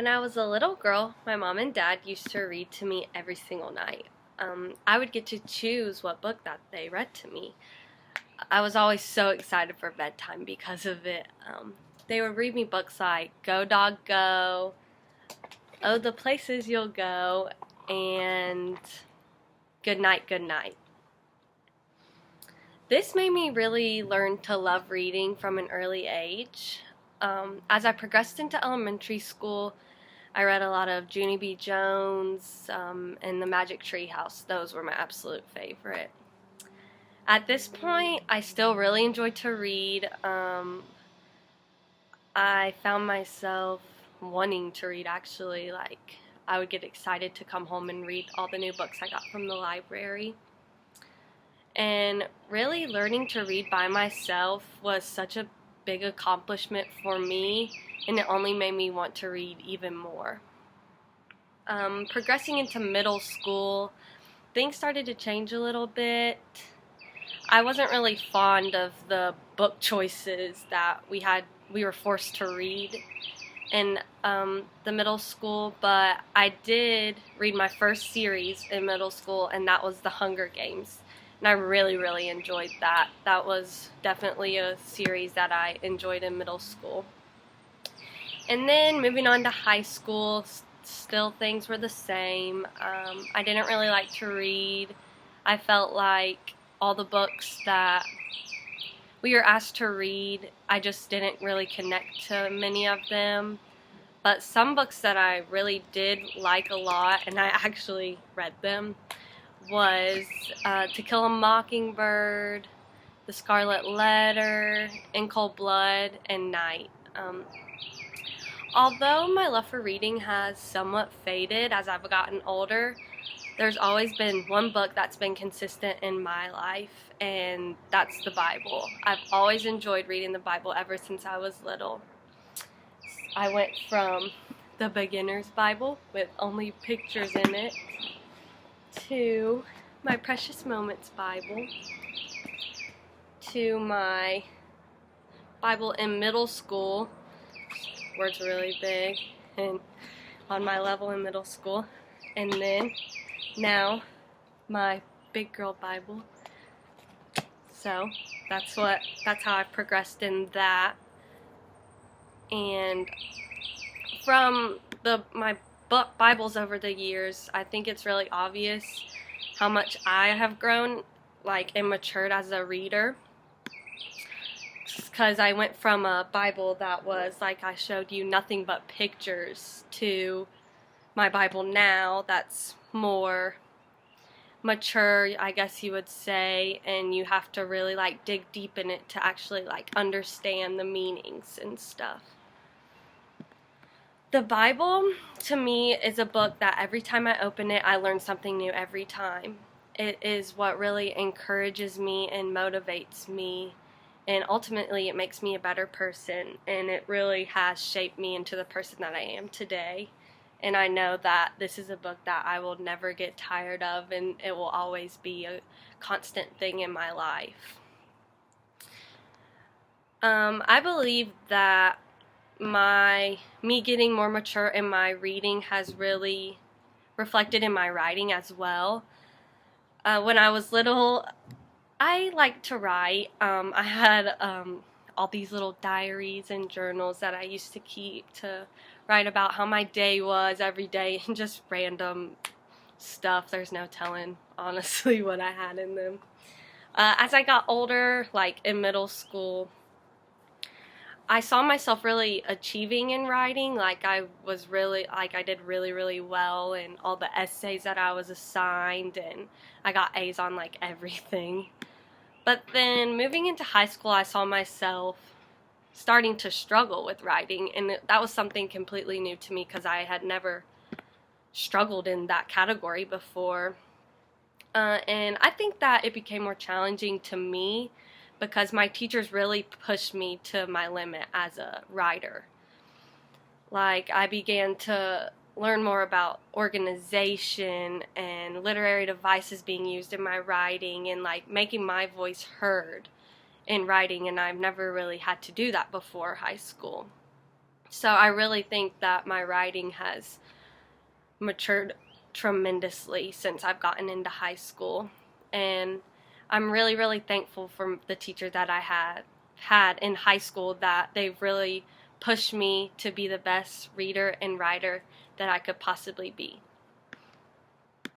When I was a little girl, my mom and dad used to read to me every single night. I would get to choose what book that they read to me. I was always so excited for bedtime because of it. They would read me books like Go Dog Go, Oh the Places You'll Go, and Good Night, Good Night. This made me really learn to love reading from an early age. As I progressed into elementary school, I read a lot of Junie B. Jones and The Magic Tree House. Those were my absolute favorite. At this point, I still really enjoy to read. I found myself wanting to read, actually. Like, I would get excited to come home and read all the new books I got from the library. And really learning to read by myself was such a big accomplishment for me, and it only made me want to read even more. Progressing into middle school, things started to change a little bit. I wasn't really fond of the book choices that we were forced to read in the middle school, but I did read my first series in middle school, and that was The Hunger Games. And I really, really enjoyed that. That was definitely a series that I enjoyed in middle school. And then moving on to high school, still things were the same. I didn't really like to read. I felt like all the books that we were asked to read, I just didn't really connect to many of them. But some books that I really did like a lot, and I actually read them, was To Kill a Mockingbird, The Scarlet Letter, In Cold Blood, and Night. Although my love for reading has somewhat faded as I've gotten older, there's always been one book that's been consistent in my life, and that's the Bible. I've always enjoyed reading the Bible ever since I was little. I went from the beginner's Bible with only pictures in it to my Precious Moments Bible, to my Bible in middle school, words really big, and on my level in middle school, and then now my big girl Bible. So that's how I've progressed in that. And from my Bibles over the years, I think it's really obvious how much I have grown, like, and matured as a reader. Because I went from a Bible that was, like I showed you, nothing but pictures, to my Bible now that's more mature, I guess you would say, and you have to really like dig deep in it to actually like understand the meanings and stuff. The Bible, to me, is a book that every time I open it, I learn something new every time. It is what really encourages me and motivates me, and ultimately it makes me a better person, and it really has shaped me into the person that I am today. And I know that this is a book that I will never get tired of, and it will always be a constant thing in my life. I believe that me getting more mature in my reading has really reflected in my writing as well. When I was little, I liked to write. I had all these little diaries and journals that I used to keep to write about how my day was every day, and just random stuff. There's no telling, honestly, what I had in them. As I got older, like in middle school, I saw myself really achieving in writing. Like I did really, really well in all the essays that I was assigned, and I got A's on like everything. But then moving into high school, I saw myself starting to struggle with writing, and that was something completely new to me because I had never struggled in that category before. And I think that it became more challenging to me because my teachers really pushed me to my limit as a writer. Like, I began to learn more about organization and literary devices being used in my writing, and like making my voice heard in writing, and I've never really had to do that before high school. So I really think that my writing has matured tremendously since I've gotten into high school. And I'm really, really thankful for the teacher that I had in high school, that they've really pushed me to be the best reader and writer that I could possibly be.